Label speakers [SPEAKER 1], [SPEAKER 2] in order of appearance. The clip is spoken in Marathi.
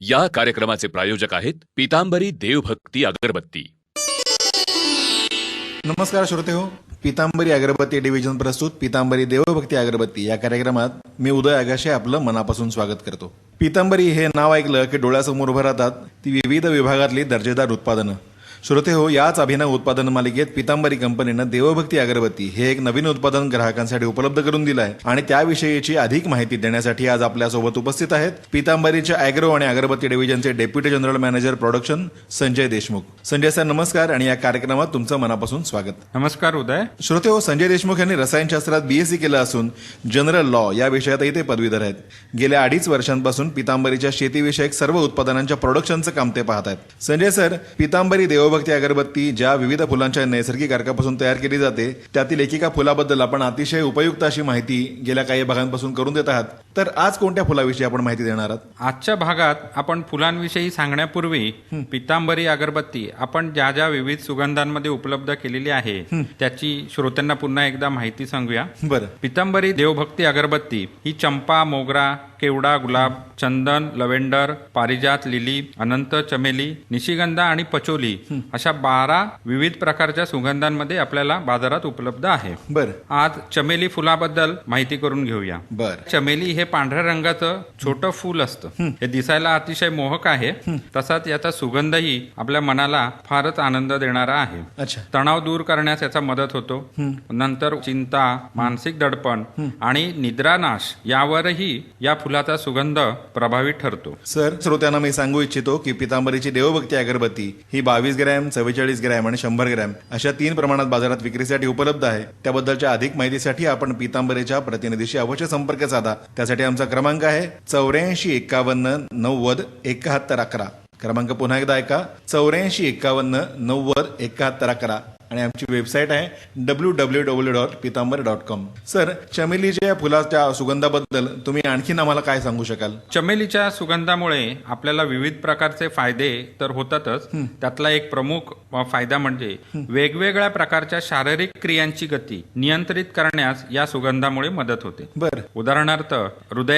[SPEAKER 1] या कार्यक्रमाचे प्रायोजक आहेत पीतांबरी देवभक्ती अगरबत्ती।
[SPEAKER 2] नमस्कार श्रोते हो, पीतांबरी अगरबत्ती डिव्हिजन प्रस्तुत पीतांबरी देवभक्ती अगरबत्ती या कार्यक्रमात मी उदय आगाशे आपलं मनापासून स्वागत करतो। पीतांबरी हे नाव ऐकलं की डोळ्यासमोर उभं राहतात ती विविध विभागातली दर्जेदार उत्पादनं। श्रोते हो, याच अभिनव उत्पादन मालिकेत पीतांबरी कंपनीनं देवभक्ती अगरबत्ती हे एक नवीन उत्पादन ग्राहकांसाठी उपलब्ध करून दिलं आहे आणि त्याविषयीची अधिक माहिती देण्यासाठी आज आपल्यासोबत उपस्थित आहेत पीतांबरीच्या अॅग्रो आणि अगरबत्ती डिव्हिजनचे deputy general manager production Sanjay Deshmukh. Sanjay sir नमस्कार आणि या कार्यक्रमात तुमचं मनापासून स्वागत।
[SPEAKER 3] नमस्कार उदय।
[SPEAKER 2] श्रोते हो, संजय देशमुख यांनी रसायनशास्त्रात बीएससी केलं असून जनरल लॉ या विषयातही ते पदवीधर आहेत। गेल्या 2.5 वर्षांपासून पीतांबरीच्या शेतीविषयक सर्व उत्पादनांच्या प्रोडक्शनचं काम ते पाहत आहेत। संजय सर, पीतांबरी देवभक्ती अगरबत्ती ज्या विविध फुलांच्या नैसर्गिक अर्कापासून तयार केली जाते त्यातील एकेका फुलाबद्दल आपण अतिशय उपयुक्त अशी माहिती गेल्या काही भागांपासून करून देत आहात, तर आज कोणत्या फुलाविषयी आपण माहिती देणार आहात?
[SPEAKER 3] आजच्या भागात आपण फुलांविषयी सांगण्यापूर्वी पीतांबरी अगरबत्ती आपण ज्या ज्या विविध सुगंधांमध्ये उपलब्ध केलेली आहे त्याची श्रोत्यांना पुन्हा एकदा माहिती सांगूया।
[SPEAKER 2] बरं।
[SPEAKER 3] पीतांबरी देवभक्ती अगरबत्ती ही चंपा, मोगरा, केवडा, गुलाब, चंदन, लव्हेंडर, पारिजात, लिली, अनंत चमेली, निशिगंधा आणि पचोली अशा 12 विविध प्रकारच्या सुगंधांमध्ये आपल्याला बाजारात उपलब्ध आहे।
[SPEAKER 2] बरं।
[SPEAKER 3] आज चमेली फुलाबद्दल माहिती करून घेऊया।
[SPEAKER 2] बरं।
[SPEAKER 3] चमेली हे पांढऱ्या रंगाचं छोटं फूल असतं। हे दिसायला अतिशय मोहक आहे, तसाच याचा सुगंधही आपल्या मनाला फारच आनंद देणारा आहे।
[SPEAKER 2] अच्छा।
[SPEAKER 3] तणाव दूर करण्यास याचा मदत होतो। नंतर चिंता, मानसिक दडपण आणि निद्रानाश यावरही या फुलाचा सुगंध प्रभावी ठरतो।
[SPEAKER 2] सर, श्रोत्यांना मी सांगू इच्छितो की पीतांबरीची देवभक्ती अगरबत्ती ही 22 ग्रॅम, 44 ग्रॅम आणि 100 ग्रॅम अशा 3 प्रमाणात बाजारात विक्रीसाठी उपलब्ध आहे। त्याबद्दलच्या अधिक माहितीसाठी आपण पीतांबरीच्या प्रतिनिधीशी अवश्य संपर्क साधा। त्यासाठी आमचा क्रमांक आहे 84 51 90 71 11। क्रमांक पुन्हा एकदा ऐका, 84 51 90 71 11 आणि आमची वेबसाईट आहे www.pitambar.com। सर, चमेलीच्या या फुलाच्या सुगंधाबद्दल तुम्ही आणखीन आम्हाला काय सांगू शकाल?
[SPEAKER 3] चमेलीच्या सुगंधामुळे आपल्याला विविध प्रकारचे फायदे तर होतातच, त्यातला एक प्रमुख फायदा म्हणजे वेगवेगळ्या प्रकारच्या शारीरिक क्रियांची गती नियंत्रित करण्यास या सुगंधामुळे मदत होते।
[SPEAKER 2] बरं।
[SPEAKER 3] उदाहरणार्थ हृदया